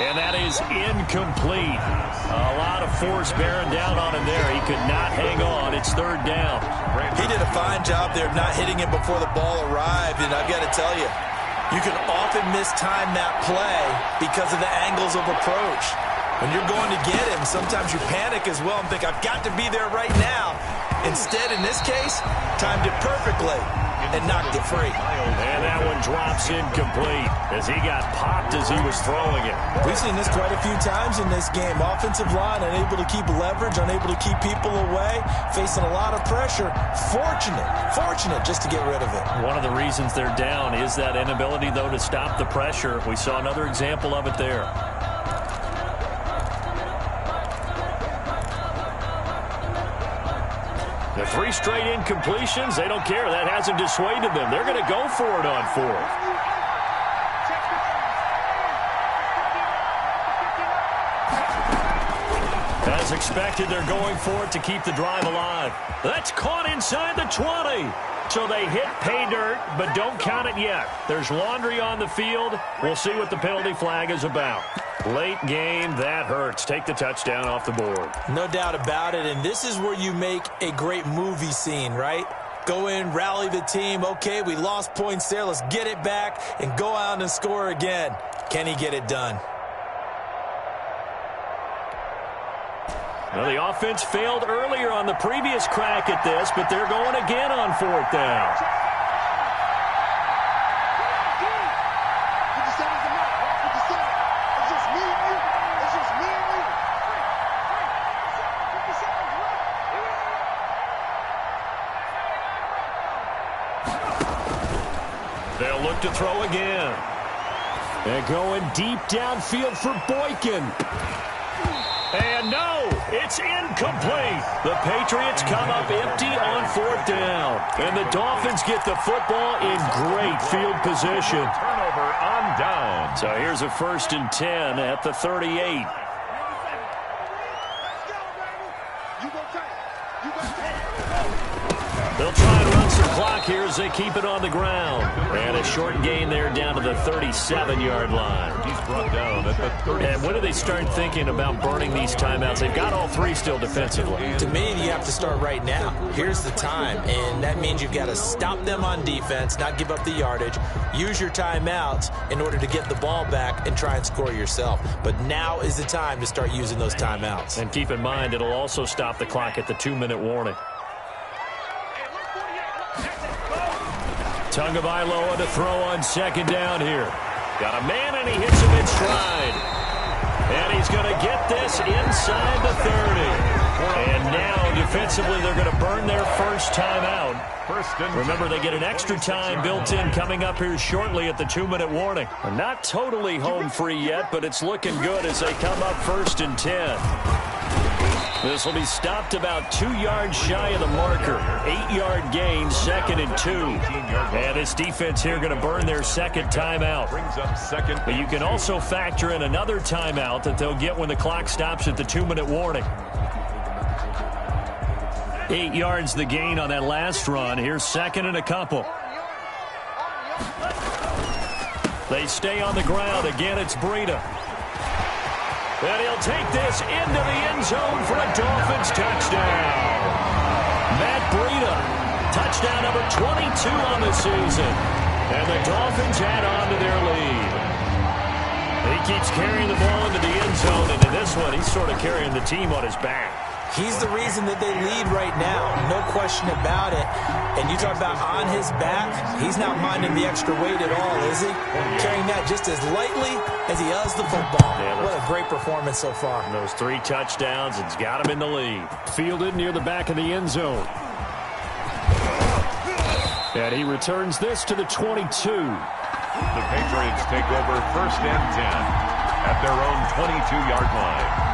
And that is incomplete. A lot of force bearing down on him there. He could not hang on. It's 3rd down. He did a fine job there of not hitting it before the ball arrived. And I've got to tell you, you can often mistime that play because of the angles of approach. When you're going to get him, sometimes you panic as well and think, I've got to be there right now. Instead, in this case, timed it perfectly and knocked it free. And that one drops incomplete as he got popped as he was throwing it. We've seen this quite a few times in this game. Offensive line unable to keep leverage, unable to keep people away, facing a lot of pressure. Fortunate just to get rid of it. One of the reasons they're down is that inability, though, to stop the pressure. We saw another example of it there. The 3 straight incompletions, they don't care. That hasn't dissuaded them. They're going to go for it on 4th. As expected, they're going for it to keep the drive alive. That's caught inside the 20. So they hit pay dirt, but don't count it yet. There's laundry on the field. We'll see what the penalty flag is about. Late game, that hurts. Take the touchdown off the board. No doubt about it, and this is where you make a great movie scene, right? Go in, rally the team. Okay, we lost points there. Let's get it back and go out and score again. Can he get it done? Well, the offense failed earlier on the previous crack at this, but they're going again on 4th down. They'll look to throw again. They're going deep downfield for Boykin. And no, it's incomplete. The Patriots come up empty on 4th down. And the Dolphins get the football in great field position. Turnover on down. So here's a 1st and 10 at the 38. They'll try and run some clock here as they keep it on the ground. And a short gain there down to the 37-yard line. He's brought down at the 30. And when do they start thinking about burning these timeouts? They've got all 3 still defensively. To me, you have to start right now. Here's the time, and that means you've got to stop them on defense, not give up the yardage, use your timeouts in order to get the ball back and try and score yourself. But now is the time to start using those timeouts. And keep in mind, it'll also stop the clock at the 2-minute warning. Tagovailoa to throw on 2nd down here. Got a man, and he hits him in stride. And he's going to get this inside the 30. And now, defensively, they're going to burn their first timeout. Remember, they get an extra time built in coming up here shortly at the 2-minute warning. Not totally home free yet, but it's looking good as they come up 1st and 10. This will be stopped about 2 yards shy of the marker. 8-yard gain, 2nd and 2. And this defense here going to burn their 2nd timeout. Brings up 2nd. But you can also factor in another timeout that they'll get when the clock stops at the 2-minute warning. 8 yards the gain on that last run. Here's 2nd and a couple. They stay on the ground. Again, it's Breida. And he'll take this into the end zone for a Dolphins touchdown. Matt Breida, touchdown number 22 on the season. And the Dolphins add on to their lead. He keeps carrying the ball into the end zone, and in this one, he's sort of carrying the team on his back. He's the reason that they lead right now, no question about it. And you talk about on his back, he's not minding the extra weight at all, is he? Carrying that just as lightly as he does the football. Yeah, what a great performance so far. Those 3 touchdowns, it's got him in the lead. Fielded near the back of the end zone. And he returns this to the 22. The Patriots take over 1st and 10 at their own 22-yard line.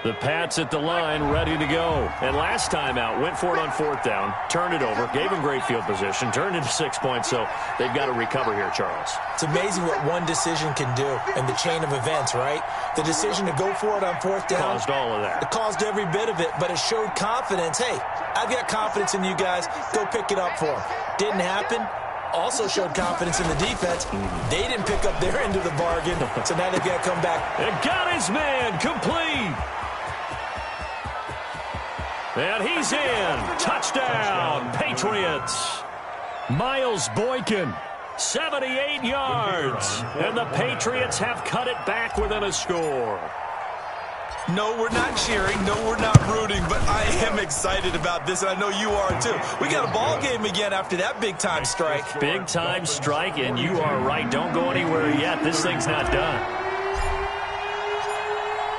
The Pats at the line, ready to go. And last time out, went for it on 4th down, turned it over, gave him great field position, turned into 6 points, so they've got to recover here, Charles. It's amazing what one decision can do in the chain of events, right? The decision to go for it on 4th down. Caused all of that. It caused every bit of it, but it showed confidence. Hey, I've got confidence in you guys. Go pick it up for them. Didn't happen. Also showed confidence in the defense. They didn't pick up their end of the bargain, so now they've got to come back. And got his man complete. And he's in. Touchdown, Patriots. Miles Boykin, 78 yards. And the Patriots have cut it back within a score. No, we're not cheering. No, we're not rooting. But I am excited about this, and I know you are too. We got a ball game again after that big-time strike. Big-time strike, and you are right. Don't go anywhere yet. This thing's not done.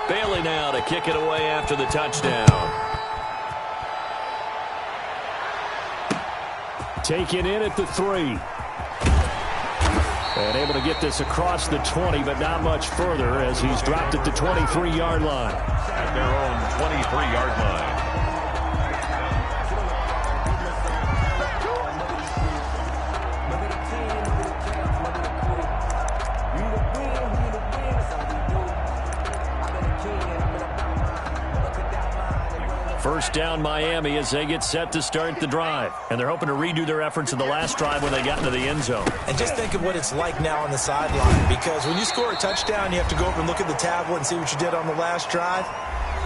Bailey now to kick it away after the touchdown. Taken in at the 3. And able to get this across the 20, but not much further as he's dropped at the 23-yard line. At their own 23-yard line. First down Miami as they get set to start the drive. And they're hoping to redo their efforts in the last drive when they got into the end zone. And just think of what it's like now on the sideline. Because when you score a touchdown, you have to go over and look at the tablet and see what you did on the last drive.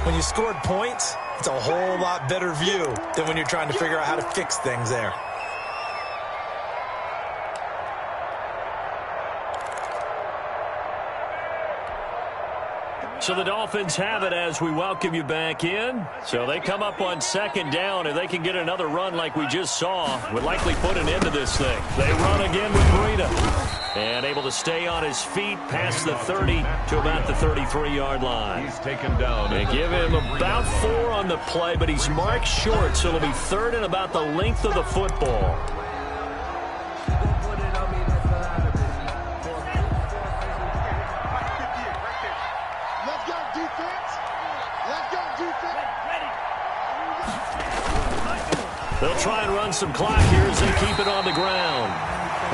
When you scored points, it's a whole lot better view than when you're trying to figure out how to fix things there. So the Dolphins have it as we welcome you back in. So they come up on second down. If they can get another run like we just saw, would likely put an end to this thing. They run again with Breida. And able to stay on his feet past the 30 to about the 33-yard line. He's taken down. They give him about 4 on the play, but he's marked short, so it'll be third and about the length of the football. They'll try and run some clock here as they keep it on the ground.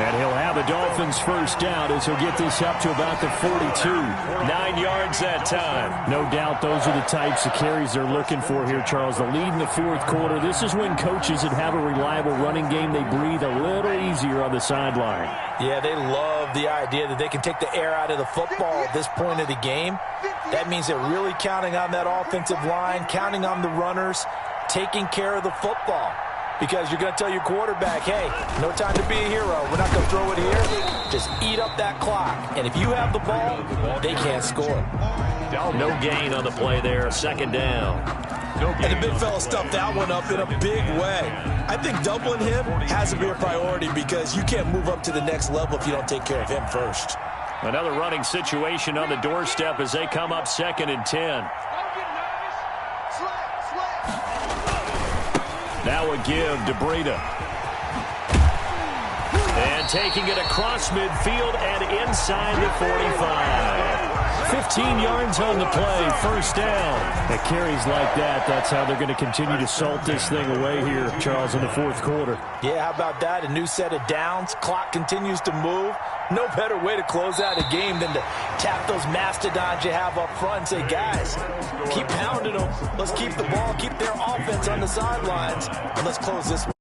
And he'll have a Dolphins first down as he'll get this up to about the 42. 9 yards that time. No doubt those are the types of carries they're looking for here, Charles. The lead in the fourth quarter. This is when coaches that have a reliable running game, they breathe a little easier on the sideline. Yeah, they love the idea that they can take the air out of the football at this point of the game. That means they're really counting on that offensive line, counting on the runners, taking care of the football. Because you're going to tell your quarterback, hey, no time to be a hero. We're not going to throw it here. Just eat up that clock. And if you have the ball, they can't score. No gain on the play there. Second down. And the big fella stuffed that one up in a big way. I think doubling him has to be a priority because you can't move up to the next level if you don't take care of him first. Another running situation on the doorstep as they come up second and 10. Now a give to Breida. And taking it across midfield and inside the 45. 15 yards on the play, first down. At carries like that, that's how they're going to continue to salt this thing away here, Charles, in the fourth quarter. Yeah, how about that? A new set of downs. Clock continues to move. No better way to close out a game than to tap those mastodons you have up front and say, guys, keep pounding them. Let's keep the ball, keep their offense on the sidelines, and let's close this one.